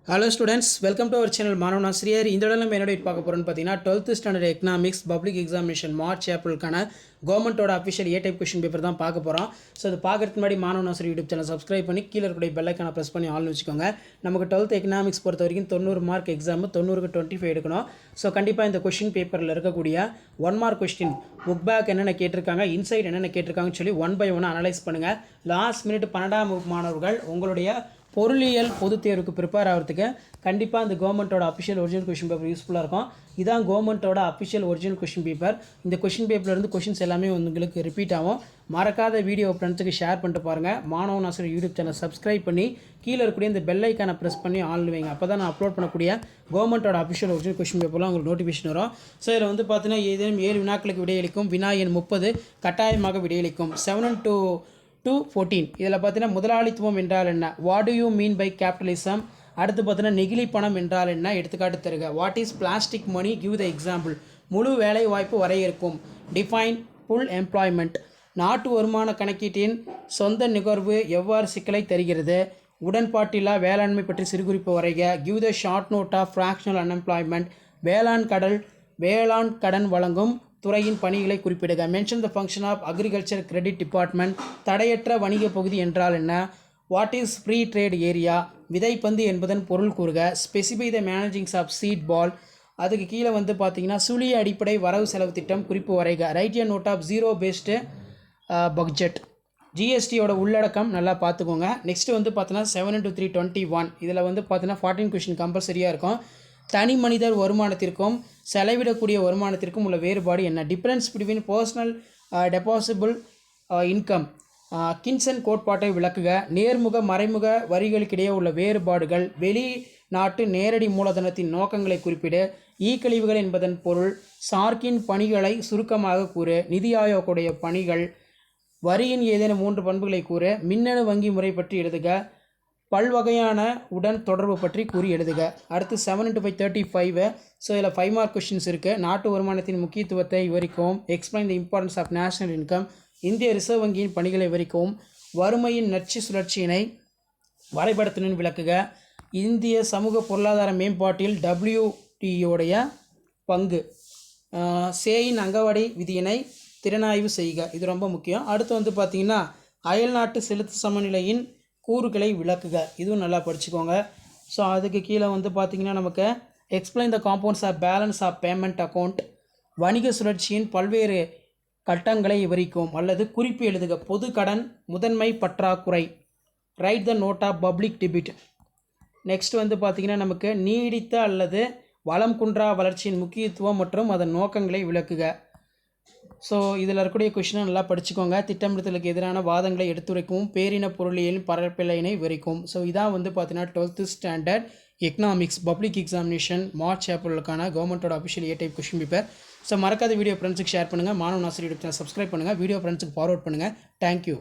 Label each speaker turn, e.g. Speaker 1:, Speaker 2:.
Speaker 1: Hello students, welcome to our channel மாணவன் ஆசிரியர். இந்த தடவை நம்ம என்னோட பார்க்க போறோம்னு பார்த்தீங்கன்னா 12th standard economics public examination March ஏப்ரலுக்கான கவர்மெண்ட்டோட official A type question paper தான் பார்க்க போகிறோம். ஸோ அது பார்க்கறதுக்கு முன்னாடி மாணவன் ஆசிரியர் யூடியூப் சேனல் சப்ஸ்கிரைப் பண்ணி கீழே இருக்கக்கூடிய பெல் ஐக்கானை ப்ரெஸ் பண்ணி ஆல்னு வச்சுக்கோங்க. நமக்கு 12th எக்கனாமிக்ஸ் பொறுத்த வரைக்கும் 90 மார்க் எக்ஸாம் 90க்கு 25 எடுக்கணும். ஸோ கண்டிப்பாக இந்த கொஸ்டின் பேப்பரில் இருக்கக்கூடிய 1 மார்க் கொஸ்டின் புக் பேக் என்னென்ன கேட்டிருக்காங்க, இன்சைட் என்னென்ன கேட்டிருக்காங்கன்னு சொல்லி 1 by 1 அனலைஸ் பண்ணுங்கள். லாஸ்ட் மினிட் 12ஆம் வகுப்பு மாணவர்கள் உங்களுடைய பொருளியல் பொதுத் தேர்வுக்கு ப்ரிப்பேர் ஆகிறதுக்கு கண்டிப்பாக இந்த கவர்மெண்ட்டோட அஃபிஷியல் ஒரிஜினல் கொஷின் பேப்பர் யூஸ்ஃபுல்லாக இருக்கும். இதான் கவர்மெண்ட்டோட அஃபிஷியல் ஒரிஜினல் கொஷின் பேப்பர். இந்த கொஷின் பேப்பர்லேருந்து கொஷின்ஸ் எல்லாமே உங்களுக்கு ரிப்பீட் ஆகும். மறக்காத வீடியோ ஃப்ரெண்ட்ஸுக்கு ஷேர் பண்ணிட்டு பாருங்கள். மாணவன் ஆசிரியர் யூடியூப் சேனல் சப்ஸ்கிரைப் பண்ணி கீழே இருக்கக்கூடிய இந்த பெல் ஐக்கானை ப்ரெஸ் பண்ணி ஆன் வைங்க. அப்போ தான் நான் அப்லோட் பண்ணக்கூடிய கவர்மெண்ட்டோட அஃபிஷியல் ஒரிஜினல் கொஷின் பேப்பர்லாம் உங்களுக்கு நோட்டிஃபிகேஷன் வரும். ஸோ இதில் வந்து பார்த்தீங்கன்னா ஏதேனும் 7 வினாக்களுக்கு விடையளிக்கும். வினா எண் 30 கட்டாயமாக விடையளிக்கும். 7 to 14 இதில் பார்த்தீங்கன்னா முதலாளித்துவம் என்றால் என்ன, what do you mean by capitalism, அடுத்து பார்த்தீங்கன்னா நெகிழி பணம் என்றால் என்ன, எடுத்துக்காட்டு தருக, what is plastic money, give the example, முழு வேலை வாய்ப்பு வரையறுக்கும், டிஃபைன் ஃபுல் எம்ப்ளாய்மெண்ட், நாட்டு வருமான கணக்கீட்டின் சொந்த நுகர்வு எவ்வாறு சிக்கலை தருகிறது, உடன்பாட்டில்லா வேளாண்மை பற்றி சிறுகுறிப்பு வரைக, give the short note of fractional unemployment, வேளாண் கடன் வழங்கும் துறையின் பணிகளை குறிப்பிடுக, mention the function of agriculture credit department, தடையற்ற வணிக பகுதி என்றால் என்ன, what is free trade area, விதைப்பந்து என்பதன் பொருள் கூறுக, specify the managings of seed ball, அதுக்கு கீழே வந்து பார்த்தீங்கன்னா சுழிய அடிப்படை வரவு செலவு திட்டம் குறிப்பு வரைக, write a note of zero based budget, ஜிஎஸ்டியோட உள்ளடக்கம் நல்லா பார்த்துக்கோங்க. நெக்ஸ்ட்டு வந்து பார்த்தீங்கன்னா 7 to 3 21 இதில் வந்து பார்த்தீங்கன்னா 14 கொஷின் கம்பல்சரியாக இருக்கும். தனி மனிதர் வருமானத்திற்கும் செலவிடக்கூடிய வருமானத்திற்கும் உள்ள வேறுபாடு என்ன, டிஃப்ரென்ஸ் பிட்வீன் பர்சனல் டெபாசிபிள் இன்கம், கின்சன் கோட்பாட்டை விளக்குக, நேர்முக மறைமுக வரிகளுக்கிடையே உள்ள வேறுபாடுகள், வெளிநாட்டு நேரடி மூலதனத்தின் நோக்கங்களை குறிப்பிடு, கழிவுகள் என்பதன் பொருள், சார்க்கின் பணிகளை சுருக்கமாக கூறு, நிதி ஆயோக்குடைய பணிகள், வரியின் ஏதேனும் 3 பண்புகளை கூறு, மின்னணு வங்கி முறை பற்றி எழுதுக, பல்வகையான உடன் தொடர்பு பற்றி கூறி எழுதுக. அடுத்து 7 to 35 ஸோ இதில் 5 மார்க் கொஷின்ஸ் இருக்குது. நாட்டு வருமானத்தின் முக்கியத்துவத்தை விவரிக்கவும், explain the importance of national income, இந்திய ரிசர்வ் வங்கியின் பணிகளை விவரிக்கவும், வறுமையின் நச்சு சுழற்சியினை வரைபடத்துடன் விளக்குக, இந்திய சமூக பொருளாதார மேம்பாட்டில் WTOடைய பங்கு, சேயின் அங்கவாடி விதியினை திறனாய்வு செய்க, இது ரொம்ப முக்கியம். அடுத்து வந்து பார்த்திங்கன்னா அயல்நாட்டு செலுத்து சமநிலையின் கூறுகளை விளக்குக, இதுவும் நல்லா படிச்சுக்கோங்க. ஸோ அதுக்கு கீழே வந்து பார்த்திங்கன்னா நமக்கு explain the compounds of balance of payment account, வணிக சுழற்சியின் பல்வேறு கட்டங்களை விவரிக்கும் அல்லது குறிப்பு எழுதுக, பொது கடன் முதன்மை பற்றாக்குறை, write the note of public debit. Next வந்து பார்த்திங்கன்னா நமக்கு நீடித்த அல்லது வளம் குன்றா வளர்ச்சியின் முக்கியத்துவம் மற்றும் அதன் நோக்கங்களை விளக்குக. ஸோ இதில் இருக்கக்கூடிய கொஷினை நல்லா படிச்சுக்கோங்க. திட்டமிடுதலுக்கு எதிரான வாதங்களை எடுத்துரைக்கவும், பேரின பொருளியலின் பரப்பிலையினை விவரிக்கும். ஸோ இதான் வந்து பார்த்தீங்கன்னா 12th standard economics public examination March ஏப்ரலுக்கான கவர்மெண்ட்டோட official A type question paper. So மறக்காத வீடியோ ஃப்ரெண்ட்ஸுக்கு ஷேர் பண்ணுங்கள். மாணவன் ஆசிரியர் சப்ஸ்கிரைப் பண்ணுங்கள். வீடியோ ஃப்ரெண்ட்ஸுக்கு ஃபார்வர்ட் பண்ணுங்கள். தேங்க்யூ.